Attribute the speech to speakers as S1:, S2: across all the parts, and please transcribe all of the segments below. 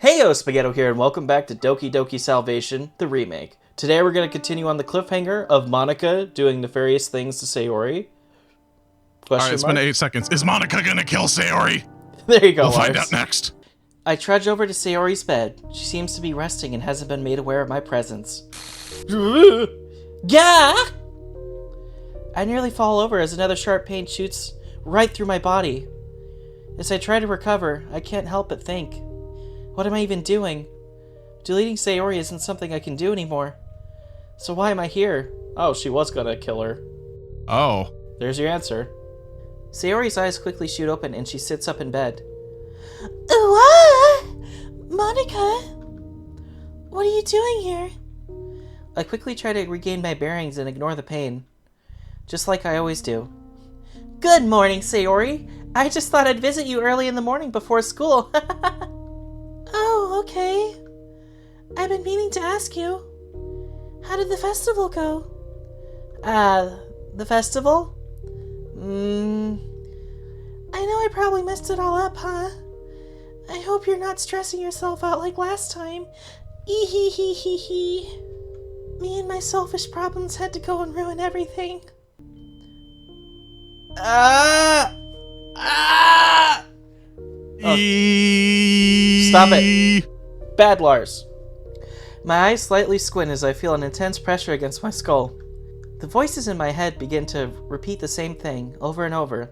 S1: Heyo, Spaghetto here, and welcome back to Doki Doki Salvation, the remake. Today we're going to continue on the cliffhanger of Monica doing nefarious things to Sayori.
S2: Alright, it's been 8 seconds. Is Monica gonna kill Sayori?
S1: There you go,
S2: We'll find
S1: Lars.
S2: out next.
S1: I trudge over to Sayori's bed. She seems to be resting and hasn't been made aware of my presence. Gah! I nearly fall over as another sharp pain shoots right through my body. As I try to recover, I can't help but think, what am I even doing? Deleting Sayori isn't something I can do anymore. So why am I here? Oh, she was gonna kill her.
S2: Oh.
S1: There's your answer. Sayori's eyes quickly shoot open and she sits up in bed. What? Monica? What are you doing here? I quickly try to regain my bearings and ignore the pain. Just like I always do. Good morning, Sayori. I just thought I'd visit you early in the morning before school. Oh, okay. I've been meaning to ask you. How did the festival go? The festival? I know I probably messed it all up, huh? I hope you're not stressing yourself out like last time. Ee-hee-hee-hee-hee. Me and my selfish problems had to go and ruin everything. Stop it. Bad Lars. My eyes slightly squint as I feel an intense pressure against my skull. The voices in my head begin to repeat the same thing over and over.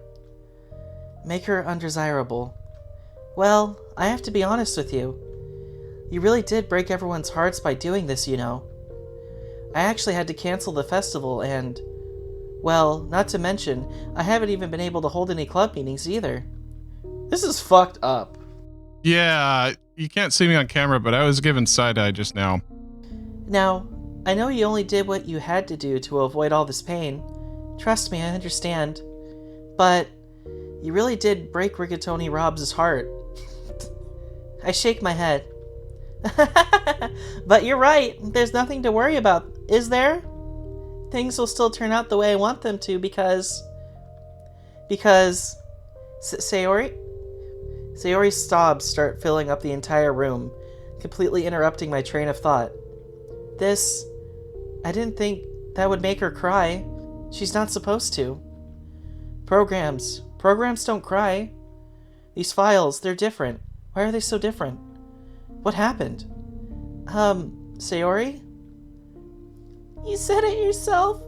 S1: Make her undesirable. Well, I have to be honest with you. You really did break everyone's hearts by doing this, you know. I actually had to cancel the festival and... well, not to mention, I haven't even been able to hold any club meetings either. This is fucked up.
S2: Yeah, you can't see me on camera, but I was given side-eye just now.
S1: Now, I know you only did what you had to do to avoid all this pain. Trust me, I understand. But you really did break Rigatoni Rob's heart. I shake my head. But you're right, there's nothing to worry about, is there? Things will still turn out the way I want them to because... Sayori? Sayori's sobs start filling up the entire room, completely interrupting my train of thought. I didn't think that would make her cry. She's not supposed to. Programs don't cry. These files, they're different. Why are they so different? What happened? Sayori? You said it yourself.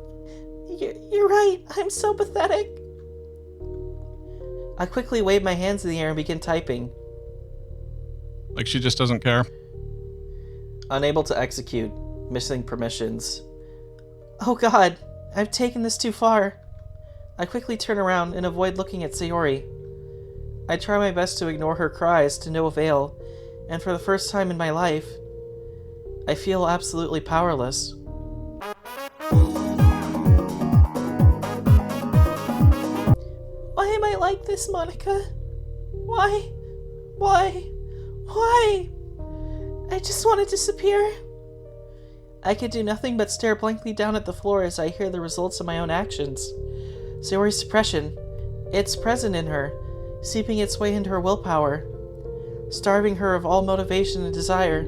S1: You're right. I'm so pathetic. I quickly wave my hands in the air and begin typing.
S2: Like she just doesn't care?
S1: Unable to execute. Missing permissions. Oh god, I've taken this too far. I quickly turn around and avoid looking at Sayori. I try my best to ignore her cries to no avail, and for the first time in my life, I feel absolutely powerless. Why am I like this, Monica? Why? I just want to disappear. I could do nothing but stare blankly down at the floor as I hear the results of my own actions. Sayori's suppression. It's present in her, seeping its way into her willpower, starving her of all motivation and desire.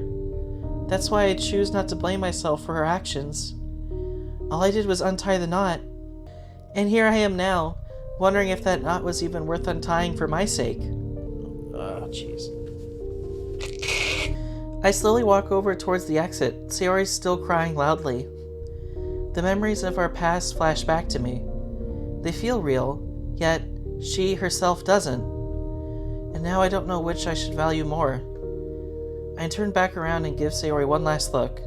S1: That's why I choose not to blame myself for her actions. All I did was untie the knot. And here I am now, wondering if that knot was even worth untying for my sake. Oh, jeez. I slowly walk over towards the exit, Sayori's still crying loudly. The memories of our past flash back to me. They feel real, yet she herself doesn't. And now I don't know which I should value more. I turn back around and give Sayori one last look.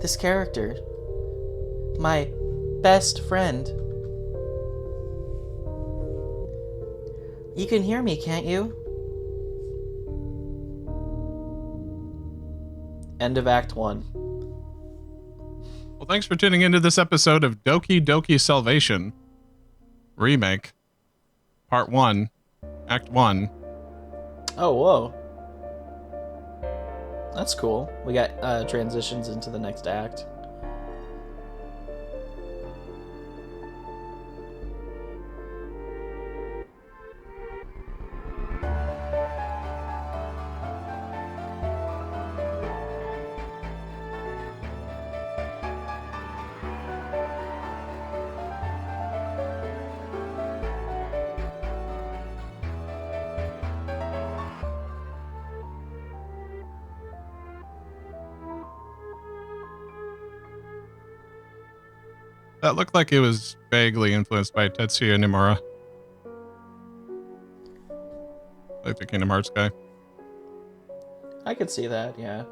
S1: This character. My best friend. You can hear me, can't you? End of Act 1.
S2: Well, thanks for tuning into this episode of Doki Doki Salvation. Remake. Part 1. Act 1.
S1: Oh, whoa. That's cool. We got transitions into the next act.
S2: That looked like it was vaguely influenced by Tetsuya Nomura. Like the Kingdom Hearts guy.
S1: I could see that, yeah.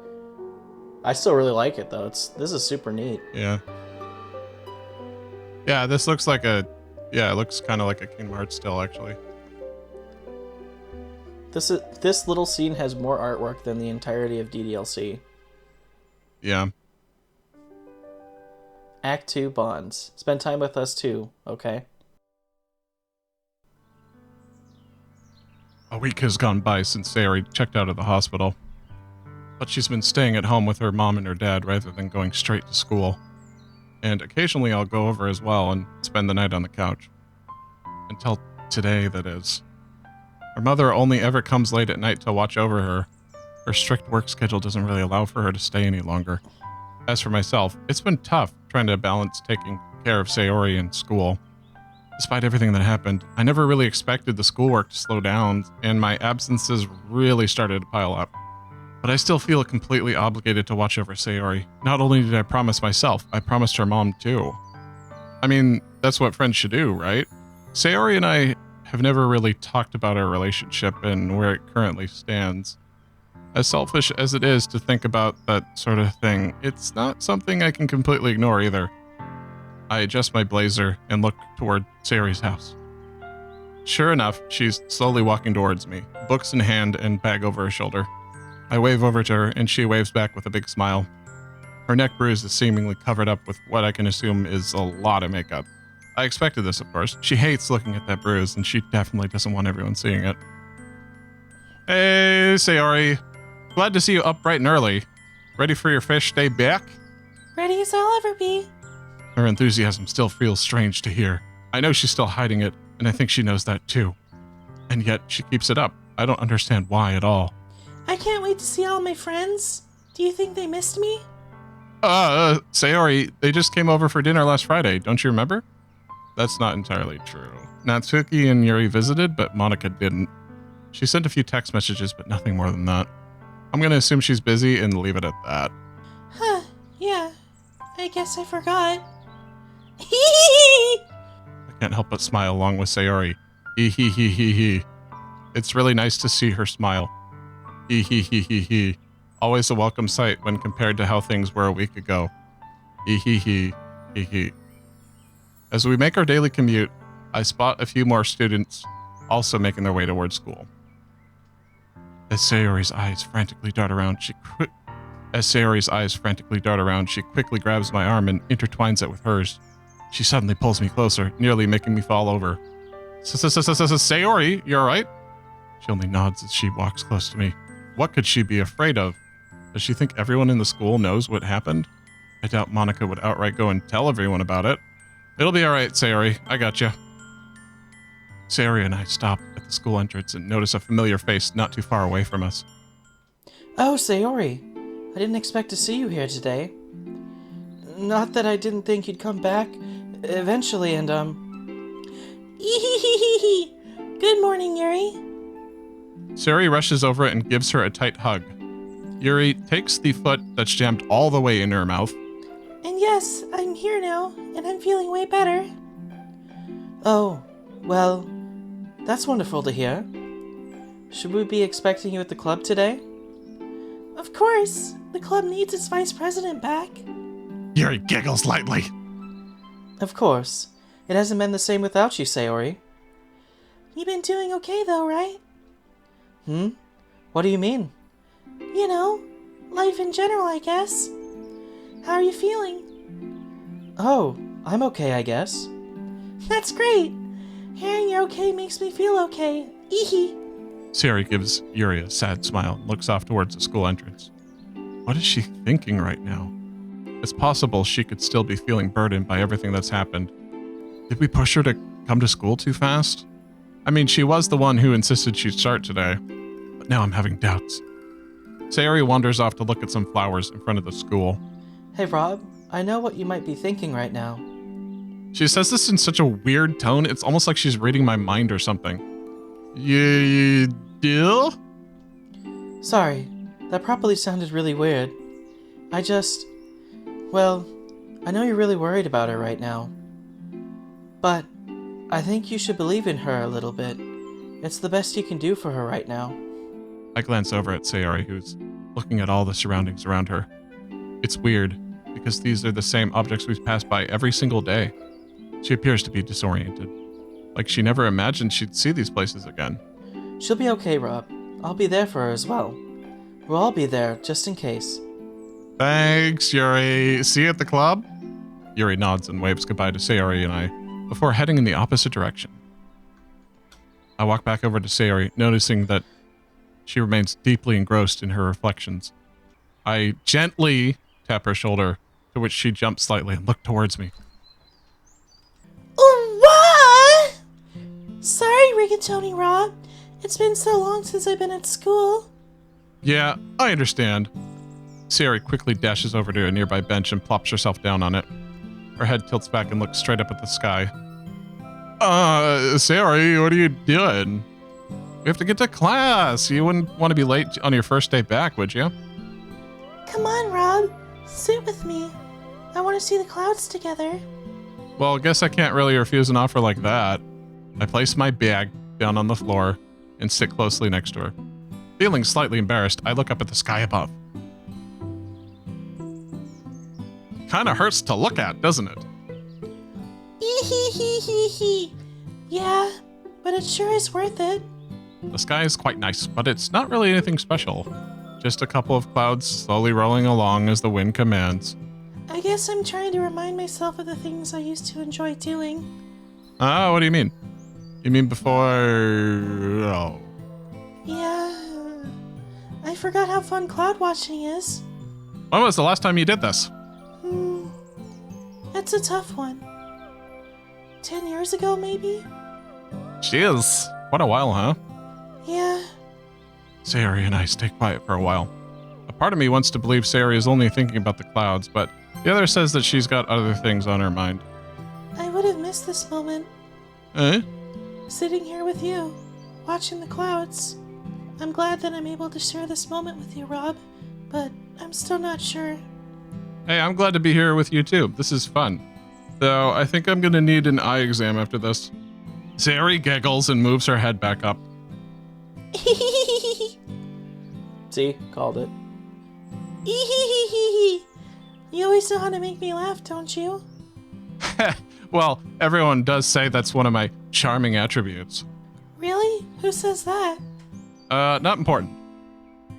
S1: I still really like it, though. This is super neat.
S2: Yeah. Yeah, this looks like a... Yeah, it looks kind of like a Kingdom Hearts still, actually.
S1: This little scene has more artwork than the entirety of DDLC.
S2: Yeah.
S1: Act 2 bonds. Spend time with us too, okay?
S2: A week has gone by since Sayori checked out of the hospital. But she's been staying at home with her mom and her dad rather than going straight to school. And occasionally I'll go over as well and spend the night on the couch. Until today, that is. Her mother only ever comes late at night to watch over her. Her strict work schedule doesn't really allow for her to stay any longer. As for myself, it's been tough trying to balance taking care of Sayori and school. Despite everything that happened, I never really expected the schoolwork to slow down, and my absences really started to pile up. But I still feel completely obligated to watch over Sayori. Not only did I promise myself, I promised her mom too. I mean, that's what friends should do, right? Sayori and I have never really talked about our relationship and where it currently stands. As selfish as it is to think about that sort of thing, it's not something I can completely ignore either. I adjust my blazer and look toward Sayori's house. Sure enough, she's slowly walking towards me, books in hand and bag over her shoulder. I wave over to her, and she waves back with a big smile. Her neck bruise is seemingly covered up with what I can assume is a lot of makeup. I expected this, of course. She hates looking at that bruise, and she definitely doesn't want everyone seeing it. Hey, Sayori. Glad to see you up bright and early. Ready for your fish day back?
S3: Ready as I'll ever be.
S2: Her enthusiasm still feels strange to hear. I know she's still hiding it, and I think she knows that too. And yet, she keeps it up. I don't understand why at all.
S3: I can't wait to see all my friends. Do you think they missed me?
S2: Sayori, they just came over for dinner last Friday, don't you remember? That's not entirely true. Natsuki and Yuri visited, but Monica didn't. She sent a few text messages, but nothing more than that. I'm gonna assume she's busy and leave it at that.
S3: Huh, yeah. I guess I forgot. Hee.
S2: I can't help but smile along with Sayori. Hee. It's really nice to see her smile. Hee. Always a welcome sight when compared to how things were a week ago. Hee. As we make our daily commute, I spot a few more students also making their way towards school. As Sayori's eyes frantically dart around, she quickly grabs my arm and intertwines it with hers. She suddenly pulls me closer, nearly making me fall over. Sayori, you alright? She only nods as she walks close to me. What could she be afraid of? Does she think everyone in the school knows what happened? I doubt Monica would outright go and tell everyone about it. It'll be alright, Sayori. I got you. Sayori and I stop at the school entrance and notice a familiar face not too far away from us.
S1: Oh, Sayori. I didn't expect to see you here today. Not that I didn't think you'd come back eventually, and,
S3: Ehehehe. Good morning, Yuri.
S2: Sayori rushes over and gives her a tight hug. Yuri takes the foot that's jammed all the way in her mouth.
S3: And yes, I'm here now, and I'm feeling way better.
S1: Oh, well, that's wonderful to hear. Should we be expecting you at the club today?
S3: Of course. The club needs its vice president back.
S2: Yuri giggles lightly.
S1: Of course. It hasn't been the same without you, Sayori.
S3: You've been doing okay though, right?
S1: What do you mean?
S3: You know, life in general, I guess. How are you feeling?
S1: Oh, I'm okay, I guess.
S3: That's great. Hearing you're okay makes me feel okay. Eehee.
S2: Sayori gives Yuri a sad smile and looks off towards the school entrance. What is she thinking right now? It's possible she could still be feeling burdened by everything that's happened. Did we push her to come to school too fast? I mean, she was the one who insisted she'd start today, but now I'm having doubts. Sayori wanders off to look at some flowers in front of the school.
S1: Hey, Rob, I know what you might be thinking right now.
S2: She says this in such a weird tone, it's almost like she's reading my mind or something. You do?
S1: Sorry, that probably sounded really weird. Well, I know you're really worried about her right now. But I think you should believe in her a little bit. It's the best you can do for her right now.
S2: I glance over at Sayori, who's looking at all the surroundings around her. It's weird, because these are the same objects we've passed by every single day. She appears to be disoriented, like she never imagined she'd see these places again.
S1: She'll be okay, Rob. I'll be there for her as well. We'll all be there, just in case.
S2: Thanks, Yuri. See you at the club? Yuri nods and waves goodbye to Sayori and I, before heading in the opposite direction. I walk back over to Sayori, noticing that she remains deeply engrossed in her reflections. I gently tap her shoulder, to which she jumps slightly and looks towards me.
S3: What? Sorry, Rigatoni Rob. It's been so long since I've been at school.
S2: Yeah, I understand. Sayori quickly dashes over to a nearby bench and plops herself down on it. Her head tilts back and looks straight up at the sky. Sayori, what are you doing? We have to get to class. You wouldn't want to be late on your first day back, would you?
S3: Come on, Rob. Sit with me. I want to see the clouds together.
S2: Well, I guess I can't really refuse an offer like that. I place my bag down on the floor and sit closely next to her. Feeling slightly embarrassed, I look up at the sky above. Kinda hurts to look at, doesn't it?
S3: Yeah, but it sure is worth it.
S2: The sky is quite nice, but it's not really anything special. Just a couple of clouds slowly rolling along as the wind commands.
S3: I guess I'm trying to remind myself of the things I used to enjoy doing.
S2: What do you mean? You mean before... Oh.
S3: Yeah, I forgot how fun cloud watching is.
S2: When was the last time you did this?
S3: That's a tough one. 10 years ago, maybe?
S2: Jeez, what a while, huh?
S3: Yeah.
S2: Sayori and I stay quiet for a while. A part of me wants to believe Sayori is only thinking about the clouds, but the other says that she's got other things on her mind.
S3: I would have missed this moment.
S2: Eh?
S3: Sitting here with you, watching the clouds. I'm glad that I'm able to share this moment with you, Rob, but I'm still not sure.
S2: Hey, I'm glad to be here with you too. This is fun. Though I think I'm gonna need an eye exam after this. Sayori giggles and moves her head back up.
S1: See? Called it.
S3: You always know how to make me laugh, don't you?
S2: Well, everyone does say that's one of my charming attributes.
S3: Really? Who says that?
S2: Not important.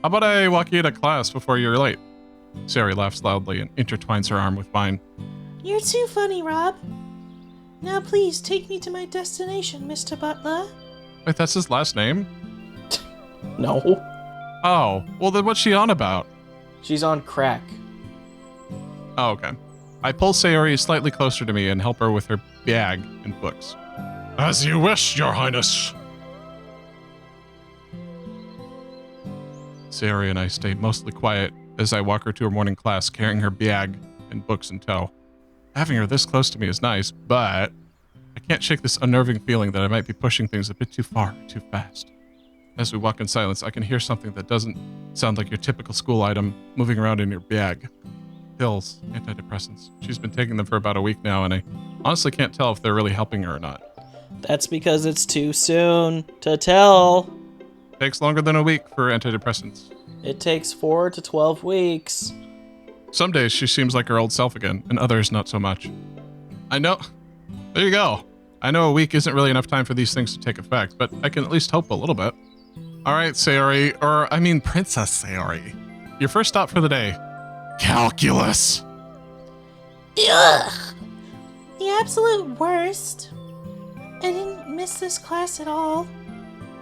S2: How about I walk you to class before you're late? Sayori laughs loudly and intertwines her arm with mine.
S3: You're too funny, Rob. Now please take me to my destination, Mr. Butler.
S2: Wait, that's his last name?
S1: No.
S2: Oh, well then what's she on about?
S1: She's on crack.
S2: Oh, okay. I pull Sayori slightly closer to me and help her with her bag and books. As you wish, Your Highness. Sayori and I stay mostly quiet as I walk her to her morning class carrying her bag and books in tow. Having her this close to me is nice, but I can't shake this unnerving feeling that I might be pushing things a bit too far, too fast. As we walk in silence, I can hear something that doesn't sound like your typical school item moving around in your bag. Pills, antidepressants. She's been taking them for about a week now, and I honestly can't tell if they're really helping her or not.
S1: That's because it's too soon to tell.
S2: Takes longer than a week for antidepressants.
S1: It takes 4 to 12 weeks.
S2: Some days she seems like her old self again, and others not so much. I know. There you go. I know a week isn't really enough time for these things to take effect, but I can at least hope a little bit. All right, Sayori, or I mean Princess Sayori. Your first stop for the day. Calculus.
S3: Ugh! The absolute worst. I didn't miss this class at all.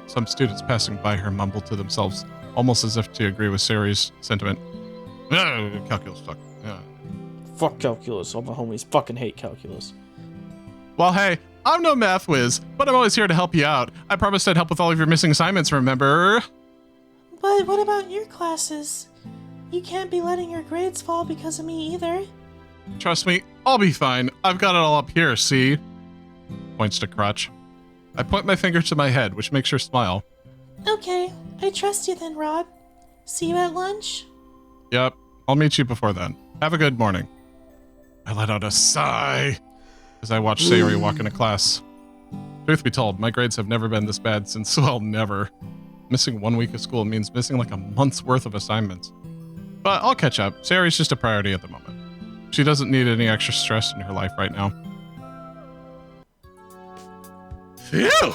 S2: Some students passing by her mumble to themselves, almost as if to agree with Sayori's sentiment. Calculus, fuck. Yeah.
S1: Fuck calculus. All my homies fucking hate calculus.
S2: Well, hey, I'm no math whiz, but I'm always here to help you out. I promised I'd help with all of your missing assignments, remember?
S3: But what about your classes? You can't be letting your grades fall because of me either.
S2: Trust me, I'll be fine. I've got it all up here, see? Points to crotch. I point my finger to my head, which makes her smile.
S3: Okay, I trust you then, Rob. See you at lunch?
S2: Yep, I'll meet you before then. Have a good morning. I let out a sigh. as I watch Sayori walk into class. Truth be told, my grades have never been this bad since, well, never. Missing 1 week of school means missing like a month's worth of assignments. But I'll catch up. Sayori's just a priority at the moment. She doesn't need any extra stress in her life right now. Phew!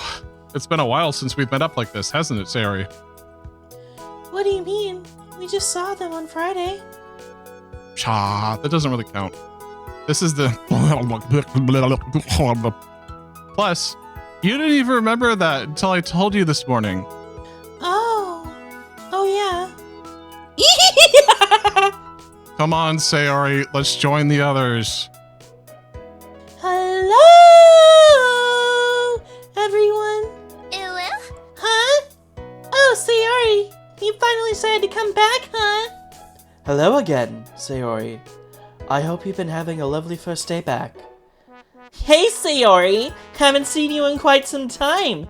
S2: It's been a while since we've met up like this, hasn't it, Sayori?
S3: What do you mean? We just saw them on Friday.
S2: Cha, that doesn't really count. This is the... Plus, you didn't even remember that until I told you this morning.
S3: Oh yeah.
S2: Come on, Sayori, let's join the others.
S3: Hello, everyone. Huh? Oh, Sayori, you finally decided to come back, huh?
S1: Hello again, Sayori. I hope you've been having a lovely first day back.
S3: Hey, Sayori. Haven't seen you in quite some time.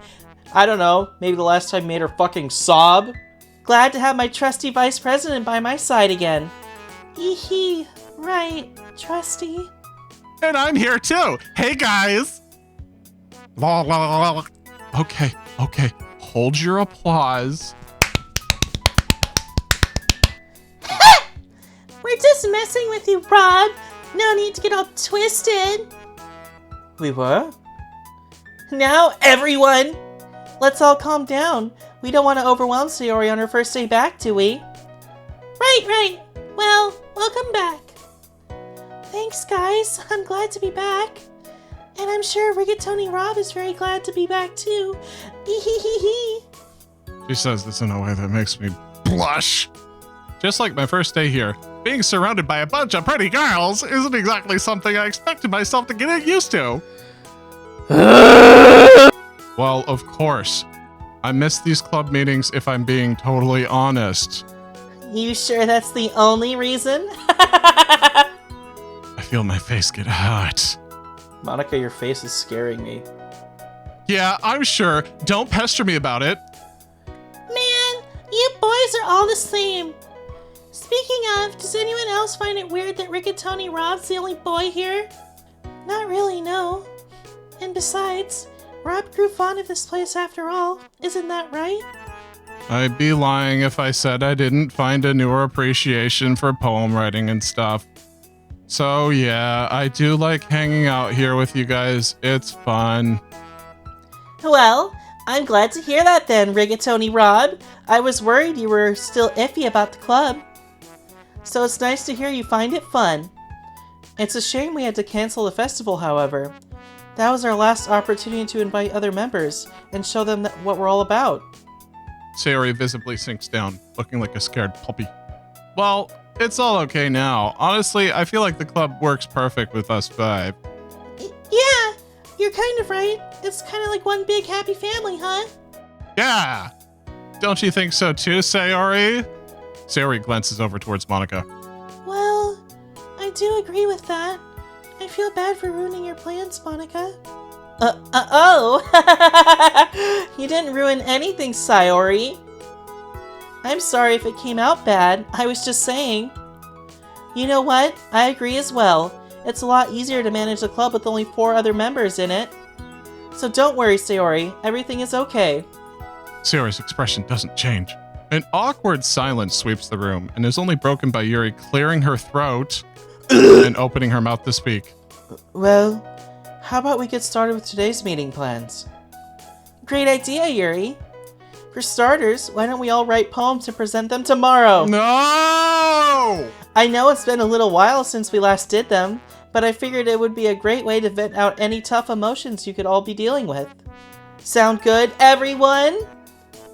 S1: I don't know, maybe the last time you made her fucking sob?
S3: Glad to have my trusty vice president by my side again. Eehee, right, trusty.
S2: And I'm here too. Hey, guys. Okay. Hold your applause.
S3: We're just messing with you, Rob. No need to get all twisted.
S1: We were?
S3: Now, everyone, let's all calm down. We don't want to overwhelm Sayori on her first day back, do we? Right. Well, welcome back. Thanks, guys. I'm glad to be back. And I'm sure Rigatoni Rob is very glad to be back, too. Ehehehe.
S2: She says this in a way that makes me blush. Just like my first day here, being surrounded by a bunch of pretty girls isn't exactly something I expected myself to get used to. Well, of course. I miss these club meetings if I'm being totally honest.
S3: You sure that's the only reason?
S2: I feel my face get hot.
S1: Monica, your face is scaring me.
S2: Yeah, I'm sure. Don't pester me about it.
S3: Man, you boys are all the same. Speaking of, does anyone else find it weird that Rigatoni Rob's the only boy here? Not really, no. And besides, Rob grew fond of this place after all. Isn't that right?
S2: I'd be lying if I said I didn't find a newer appreciation for poem writing and stuff. So yeah, I do like hanging out here with you guys. It's fun.
S3: Well, I'm glad to hear that then, Rigatoni Rob. I was worried you were still iffy about the club. So it's nice to hear you find it fun.
S1: It's a shame we had to cancel the festival, however. That was our last opportunity to invite other members and show them what we're all about.
S2: Sayori visibly sinks down, looking like a scared puppy. Well, it's all okay now. Honestly, I feel like the club works perfect with us five.
S3: Yeah, you're kind of right. It's kind of like one big happy family, huh?
S2: Yeah! Don't you think so too, Sayori? Sayori glances over towards Monica.
S3: Well, I do agree with that. I feel bad for ruining your plans, Monica.
S1: Oh! You didn't ruin anything, Sayori. I'm sorry if it came out bad. I was just saying. You know what? I agree as well. It's a lot easier to manage the club with only 4 other members in it. So don't worry, Sayori. Everything is okay.
S2: Sayori's expression doesn't change. An awkward silence sweeps the room and is only broken by Yuri clearing her throat and opening her mouth to speak.
S1: Well, how about we get started with today's meeting plans?
S3: Great idea, Yuri. For starters, why don't we all write poems to present them tomorrow?
S2: No!
S3: I know it's been a little while since we last did them, but I figured it would be a great way to vent out any tough emotions you could all be dealing with. Sound good, everyone?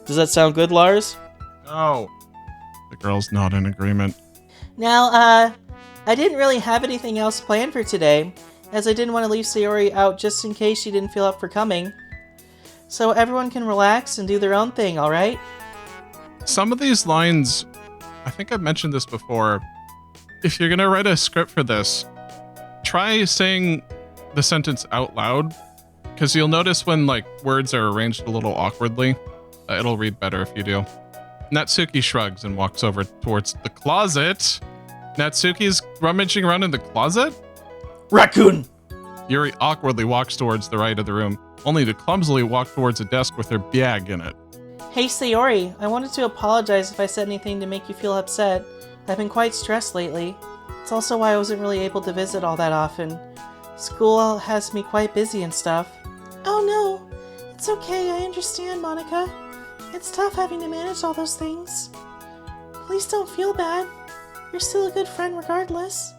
S1: Does that sound good, Lars?
S2: No. The girl's not in agreement.
S3: Now, I didn't really have anything else planned for today, as I didn't want to leave Sayori out just in case she didn't feel up for coming. So everyone can relax and do their own thing, alright?
S2: Some of these lines, I think I've mentioned this before. If you're gonna write a script for this, try saying the sentence out loud, because you'll notice when words are arranged a little awkwardly, it'll read better if you do. Natsuki shrugs and walks over towards the closet. Natsuki's rummaging around in the closet?
S1: Raccoon!
S2: Yuri awkwardly walks towards the right of the room, only to clumsily walk towards a desk with her bag in it.
S1: Hey Sayori, I wanted to apologize if I said anything to make you feel upset. I've been quite stressed lately. It's also why I wasn't really able to visit all that often. School has me quite busy and stuff. Oh no, it's okay, I understand, Monica. It's tough having to manage all those things. Please don't feel bad. You're still a good friend regardless.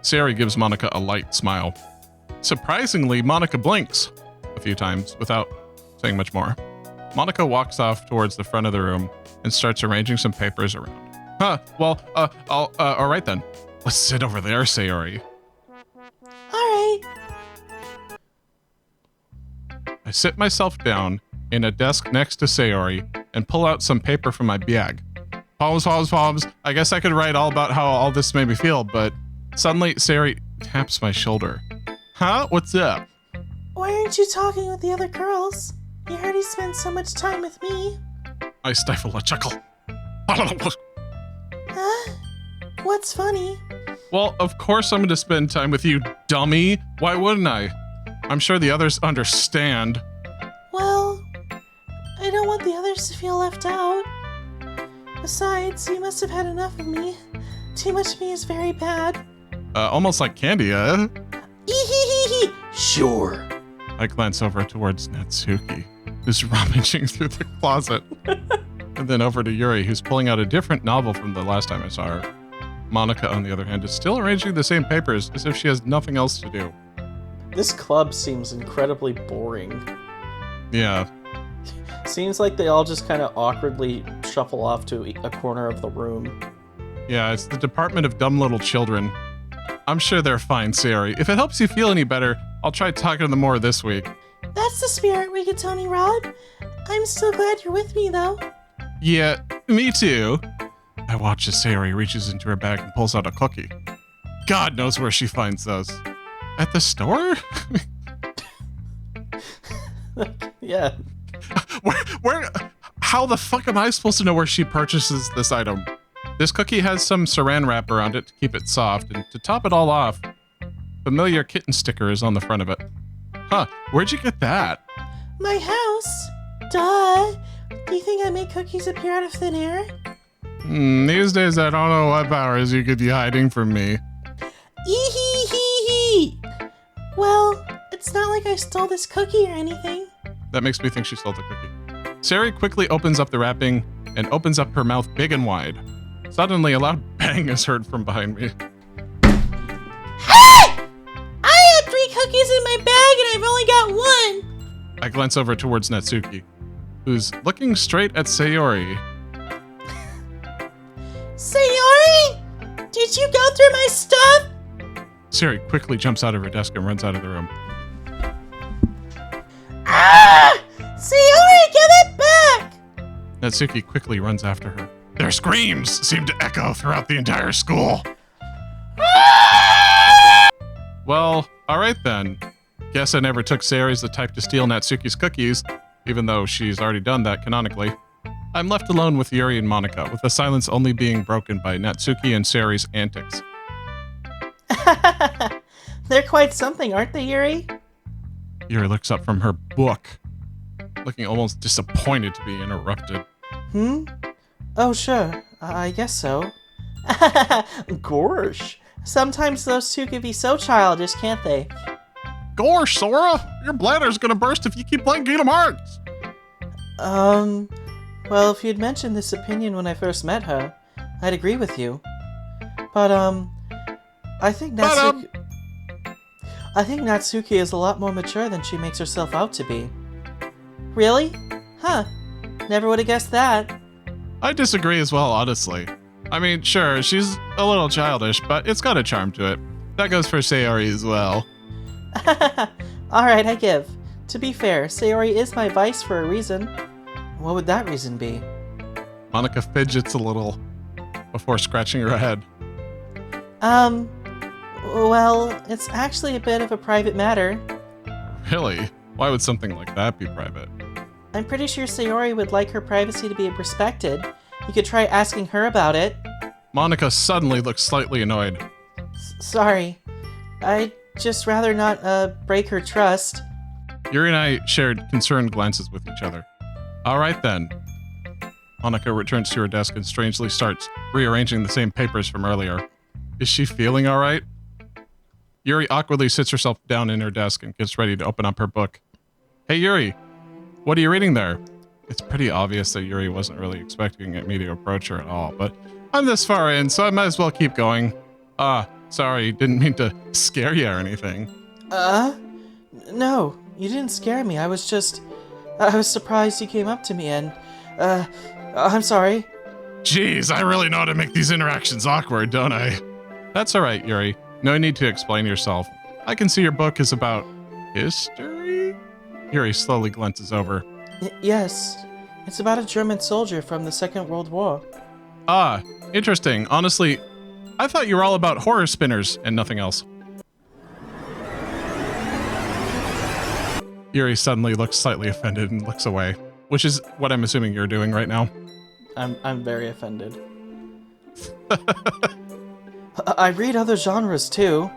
S2: Sayori gives Monica a light smile. Surprisingly, Monica blinks a few times without saying much more. Monica walks off towards the front of the room and starts arranging some papers around. All right then. Let's sit over there, Sayori.
S1: Alright.
S2: I sit myself down in a desk next to Sayori and pull out some paper from my bag. Palms. I guess I could write all about how all this made me feel, but suddenly Sayori taps my shoulder. Huh? What's up?
S3: Why aren't you talking with the other girls? You already spend so much time with me.
S2: I stifle a chuckle.
S3: Huh? What's funny?
S2: Well, of course I'm going to spend time with you, dummy. Why wouldn't I? I'm sure the others understand.
S3: Well, I don't want the others to feel left out. Besides, you must have had enough of me. Too much of me is very bad.
S2: Almost like candy, eh?
S3: Ehehehe!
S1: Sure.
S2: I glance over towards Natsuki, who's rummaging through the closet. And then over to Yuri, who's pulling out a different novel from the last time I saw her. Monica, on the other hand, is still arranging the same papers as if she has nothing else to do.
S1: This club seems incredibly boring.
S2: Yeah.
S1: Seems like they all just kind of awkwardly shuffle off to a corner of the room.
S2: Yeah, it's the Department of Dumb Little Children. I'm sure they're fine, Sayori. If it helps you feel any better, I'll try talking to them more this week.
S3: That's the spirit, Rigatoni Rod. I'm still glad you're with me, though.
S2: Yeah, me too. I watch as Sayori reaches into her bag and pulls out a cookie. God knows where she finds those. At the store?
S1: Yeah.
S2: How the fuck am I supposed to know where she purchases this item? This cookie has some saran wrap around it to keep it soft, and to top it all off, familiar kitten sticker is on the front of it. Huh, where'd you get that?
S3: My house? Duh. Do you think I make cookies appear out of thin air?
S2: These days I don't know what powers you could be hiding from me.
S3: Ehehehe! Well, it's not like I stole this cookie or anything.
S2: That makes me think she stole the cookie. Sayori quickly opens up the wrapping and opens up her mouth big and wide. Suddenly, a loud bang is heard from behind me.
S3: Hey! I had 3 cookies in my bag and I've only got 1!
S2: I glance over towards Natsuki, who's looking straight at Sayori.
S3: Sayori? Did you go through my stuff?
S2: Sayori quickly jumps out of her desk and runs out of the room.
S3: Ah! Sayori, give it back!
S2: Natsuki quickly runs after her. Their screams seem to echo throughout the entire school. Well, alright then. Guess I never took Sayori as the type to steal Natsuki's cookies, even though she's already done that canonically. I'm left alone with Yuri and Monica, with the silence only being broken by Natsuki and Sayori's antics.
S1: They're quite something, aren't they, Yuri?
S2: Yuri looks up from her book, looking almost disappointed to be interrupted.
S1: Oh, sure. I guess so. Gosh. Sometimes those two can be so childish, can't they?
S2: Gosh, Sora! Your bladder's gonna burst if you keep playing Kingdom Hearts!
S1: Well, if you'd mentioned this opinion when I first met her, I'd agree with you. But, I think Natsuki is a lot more mature than she makes herself out to be. Really? Huh. Never would have guessed that.
S2: I disagree as well, honestly. I mean, sure, she's a little childish, but it's got a charm to it. That goes for Sayori as well.
S1: Alright, I give. To be fair, Sayori is my vice for a reason. What would that reason be?
S2: Monica fidgets a little before scratching her head.
S1: Well, it's actually a bit of a private matter.
S2: Really? Why would something like that be private?
S1: I'm pretty sure Sayori would like her privacy to be respected. You could try asking her about it.
S2: Monica suddenly looks slightly annoyed.
S1: Sorry. I
S3: just rather not, break her trust.
S2: Yuri and I shared concerned glances with each other. All right then. Monica returns to her desk and strangely starts rearranging the same papers from earlier. Is she feeling all right? Yuri awkwardly sits herself down in her desk and gets ready to open up her book. Hey Yuri, what are you reading there? It's pretty obvious that Yuri wasn't really expecting me to approach her at all, but I'm this far in, so I might as well keep going. Sorry, didn't mean to scare you or anything.
S3: No, you didn't scare me. I was surprised you came up to me and, I'm sorry.
S2: Jeez, I really know how to make these interactions awkward, don't I? That's alright, Yuri. No need to explain yourself. I can see your book is about history? Yuri slowly glances over.
S3: Yes, it's about a German soldier from the Second World War.
S2: Ah, interesting. Honestly, I thought you were all about horror spinners and nothing else. Yuri suddenly looks slightly offended and looks away, which is what I'm assuming you're doing right now.
S3: I'm very offended. I read other genres too.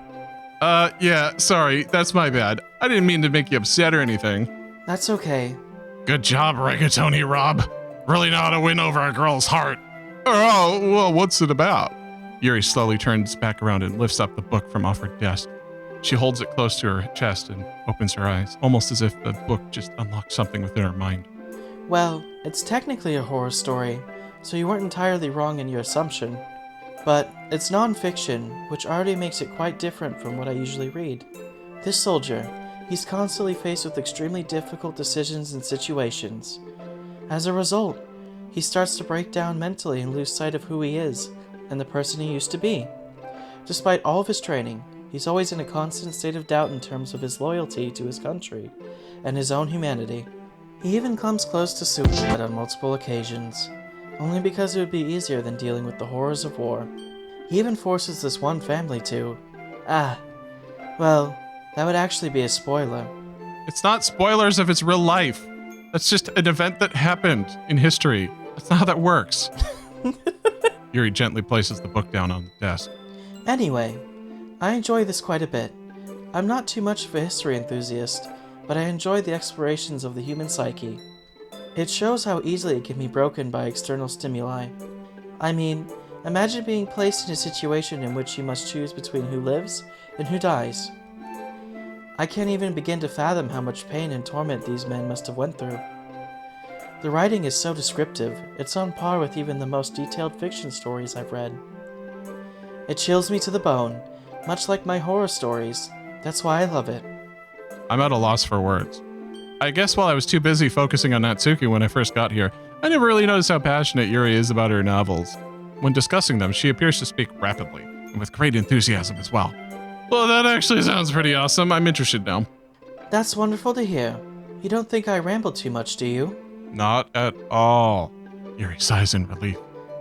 S2: Yeah, sorry, that's my bad. I didn't mean to make you upset or anything.
S3: That's okay.
S2: Good job, Rigatoni Rob. Really know how to win over a girl's heart. Oh, well, what's it about? Yuri slowly turns back around and lifts up the book from off her desk. She holds it close to her chest and opens her eyes, almost as if the book just unlocked something within her mind.
S3: Well, it's technically a horror story, so you weren't entirely wrong in your assumption. But it's non-fiction, which already makes it quite different from what I usually read. This soldier, he's constantly faced with extremely difficult decisions and situations. As a result, he starts to break down mentally and lose sight of who he is and the person he used to be. Despite all of his training, he's always in a constant state of doubt in terms of his loyalty to his country and his own humanity. He even comes close to suicide on multiple occasions, only because it would be easier than dealing with the horrors of war. He even forces this one family to... well, that would actually be a spoiler.
S2: It's not spoilers if it's real life. That's just an event that happened in history. That's not how that works. Yuri gently places the book down on the desk.
S3: Anyway, I enjoy this quite a bit. I'm not too much of a history enthusiast, but I enjoy the explorations of the human psyche. It shows how easily it can be broken by external stimuli. I mean, imagine being placed in a situation in which you must choose between who lives and who dies. I can't even begin to fathom how much pain and torment these men must have went through. The writing is so descriptive, it's on par with even the most detailed fiction stories I've read. It chills me to the bone, much like my horror stories. That's why I love it.
S2: I'm at a loss for words. I guess while I was too busy focusing on Natsuki when I first got here, I never really noticed how passionate Yuri is about her novels. When discussing them, she appears to speak rapidly, and with great enthusiasm as well. Well, that actually sounds pretty awesome. I'm interested now.
S3: That's wonderful to hear. You don't think I ramble too much, do you?
S2: Not at all. Yuri sighs in relief.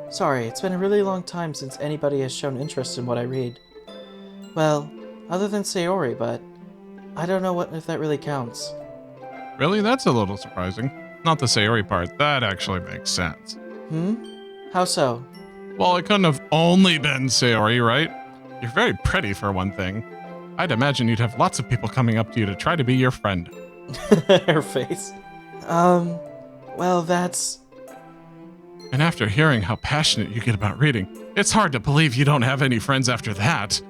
S3: Sorry, it's been a really long time since anybody has shown interest in what I read. Well, other than Sayori, but I don't know if that really counts.
S2: Really? That's a little surprising. Not the Sayori part. That actually makes sense.
S3: How so?
S2: Well, it couldn't have only been Sayori, right? You're very pretty for one thing. I'd imagine you'd have lots of people coming up to you to try to be your friend.
S3: Her face. Well, that's...
S2: And after hearing how passionate you get about reading, it's hard to believe you don't have any friends after that.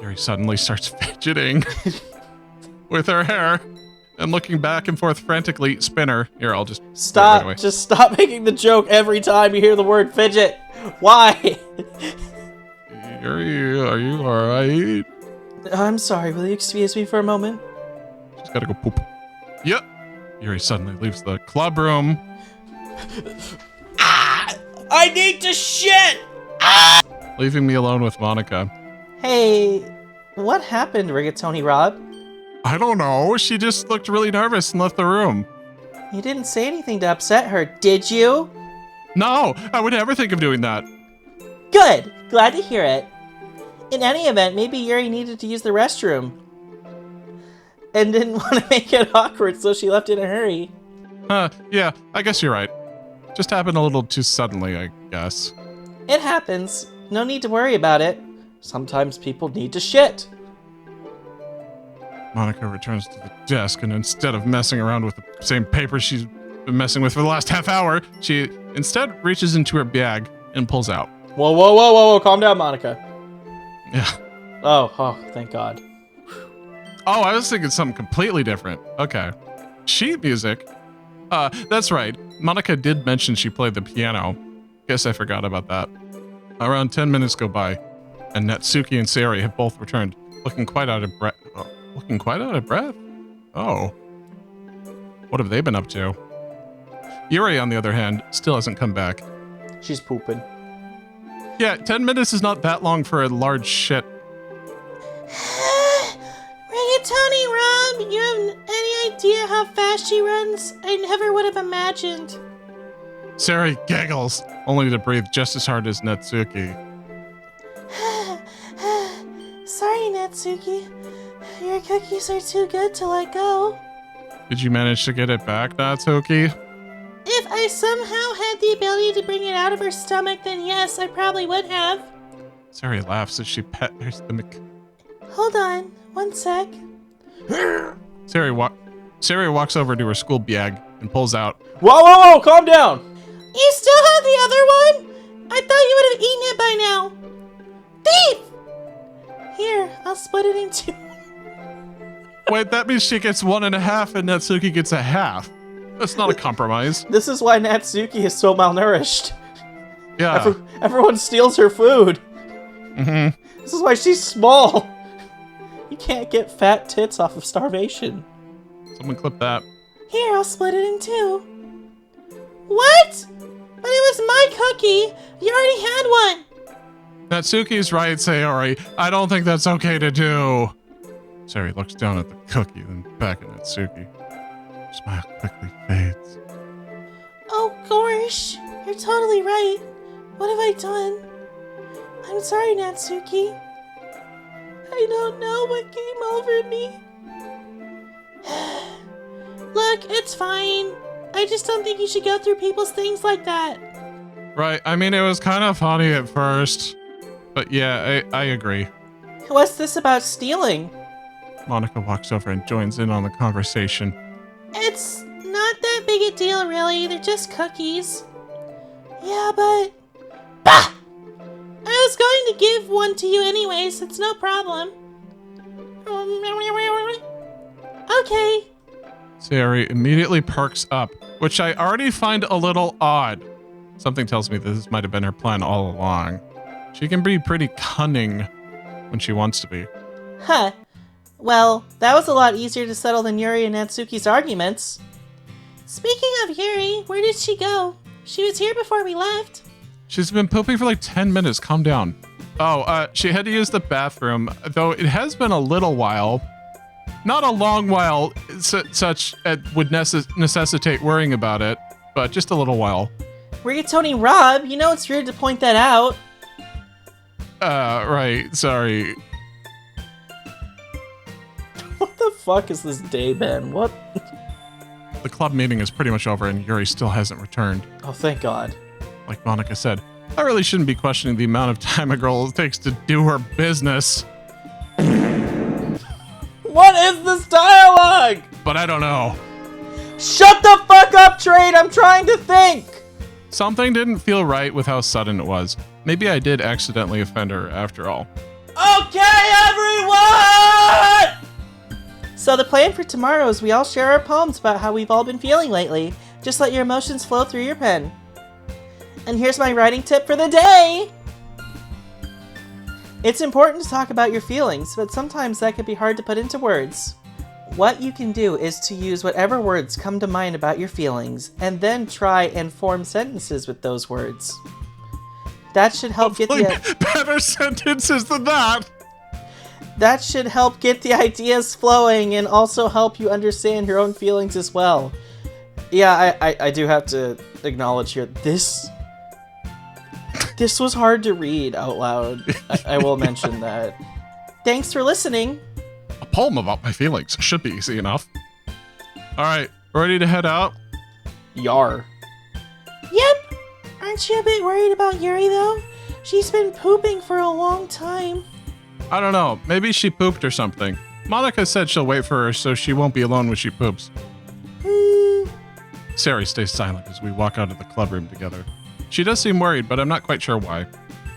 S2: Yuri suddenly starts fidgeting with her hair and looking back and forth frantically. Spinner. Here, I'll just...
S3: Stop!
S2: Right,
S3: just stop making the joke every time you hear the word fidget! Why?
S2: Yuri, are you alright?
S3: I'm sorry, will you excuse me for a moment?
S2: She's gotta go poop. Yep. Yuri suddenly leaves the club room.
S3: I need to shit!
S2: Leaving me alone with Monica.
S3: Hey, what happened, Rigatoni Rob?
S2: I don't know. She just looked really nervous and left the room.
S3: You didn't say anything to upset her, did you?
S2: No, I would never think of doing that.
S3: Good! Glad to hear it. In any event, maybe Yuri needed to use the restroom. And didn't want to make it awkward, so she left in a hurry.
S2: Yeah, I guess you're right. Just happened a little too suddenly, I guess.
S3: It happens. No need to worry about it. Sometimes people need to shit.
S2: Monica returns to the desk, and instead of messing around with the same paper she's been messing with for the last half hour, she instead reaches into her bag and pulls out.
S1: Whoa, calm down, Monica.
S2: Yeah.
S1: Oh, thank God.
S2: Oh, I was thinking something completely different. Okay. Sheet music? That's right. Monica did mention she played the piano. Guess I forgot about that. Around 10 minutes go by, and Natsuki and Sayori have both returned, looking quite out of breath. Oh. What have they been up to? Yuri, on the other hand, still hasn't come back.
S1: She's pooping.
S2: Yeah, 10 minutes is not that long for a large shit.
S3: Rigatoni Rob, you have any idea how fast she runs? I never would have imagined.
S2: Sayori giggles, only to breathe just as hard as Natsuki.
S3: Sorry, Natsuki. Your cookies are too good to let go.
S2: Did you manage to get it back, Natsuki?
S3: If I somehow had the ability to bring it out of her stomach, then yes, I probably would have.
S2: Sayori laughs as she pets her stomach.
S3: Hold on, one sec.
S2: Sayori walks over to her school bag and pulls out.
S1: Whoa, calm down.
S3: You still have the other one? I thought you would have eaten it by now. Thief! Here, I'll split it in two.
S2: Wait, that means she gets 1.5 and Natsuki gets a half. That's not a compromise.
S1: This is why Natsuki is so malnourished.
S2: Yeah.
S1: Everyone steals her food.
S2: Mm-hmm.
S1: This is why she's small. You can't get fat tits off of starvation.
S2: Someone clip that.
S3: Here, I'll split it in two. What? But it was my cookie. You already had one.
S2: Natsuki's right, Sayori. I don't think that's okay to do. Sayori looks down at the cookie, then back at Natsuki. Her smile quickly fades.
S3: Oh, gosh. You're totally right. What have I done? I'm sorry, Natsuki. I don't know what came over me. Look, it's fine. I just don't think you should go through people's things like that.
S2: Right, I mean, it was kind of funny at first. But yeah, I agree.
S1: What's this about stealing?
S2: Monica walks over and joins in on the conversation.
S3: It's not that big a deal, really. They're just cookies. Yeah, but... Bah! I was going to give one to you anyways. It's no problem. Okay.
S2: Sayori immediately perks up, which I already find a little odd. Something tells me this might have been her plan all along. She can be pretty cunning when she wants to be.
S1: Huh. Well, that was a lot easier to settle than Yuri and Natsuki's arguments.
S3: Speaking of Yuri, where did she go? She was here before we left.
S2: She's been pooping for like 10 minutes. Calm down. Oh, she had to use the bathroom, though it has been a little while. Not a long while, such would necessitate worrying about it, but just a little while.
S1: Rigatoni Rob, you know it's rude to point that out.
S2: Right, sorry.
S1: What the fuck is this day been? What?
S2: The club meeting is pretty much over and Yuri still hasn't returned.
S1: Oh, thank God.
S2: Like Monica said, I really shouldn't be questioning the amount of time a girl takes to do her business.
S1: What is this dialogue?
S2: But I don't know.
S1: Shut the fuck up, Trade! I'm trying to think!
S2: Something didn't feel right with how sudden it was. Maybe I did accidentally offend her after all.
S1: Okay, everyone! So the plan for tomorrow is we all share our poems about how we've all been feeling lately. Just let your emotions flow through your pen. And here's my writing tip for the day! It's important to talk about your feelings, but sometimes that can be hard to put into words. What you can do is to use whatever words come to mind about your feelings, and then try and form sentences with those words. That should help get the
S2: better sentences than that.
S1: That should help get the ideas flowing and also help you understand your own feelings as well. Yeah, I do have to acknowledge here, this was hard to read out loud. I will mention that. Thanks for listening.
S2: A poem about my feelings should be easy enough. Alright, ready to head out?
S1: Yar.
S3: Yep. Aren't you a bit worried about Yuri, though? She's been pooping for a long time.
S2: I don't know, maybe she pooped or something. Monica said she'll wait for her so she won't be alone when she poops. Sari stays silent as we walk out of the club room together. She does seem worried, but I'm not quite sure why.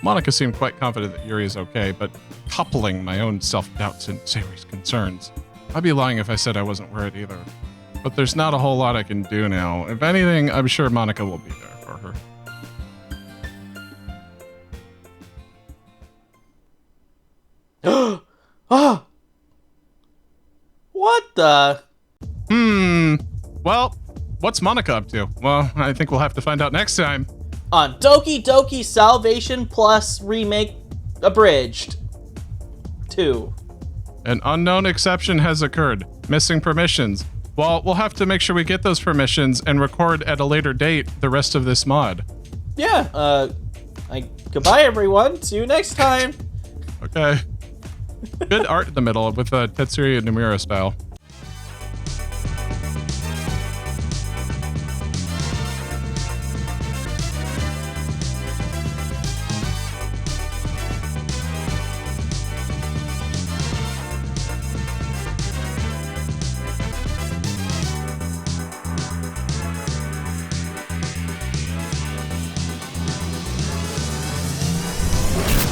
S2: Monica seemed quite confident that Yuri is okay, but coupling my own self-doubts and Sari's concerns. I'd be lying if I said I wasn't worried either. But there's not a whole lot I can do now. If anything, I'm sure Monica will be there for her.
S1: Oh! What the?
S2: Well, what's Monica up to? Well, I think we'll have to find out next time.
S1: On Doki Doki Salvation Plus Remake Abridged 2.
S2: An unknown exception has occurred. Missing permissions. Well, we'll have to make sure we get those permissions and record at a later date the rest of this mod.
S1: Yeah, goodbye everyone. See you next time.
S2: Okay. Good art in the middle with Tetsuya Nomura style.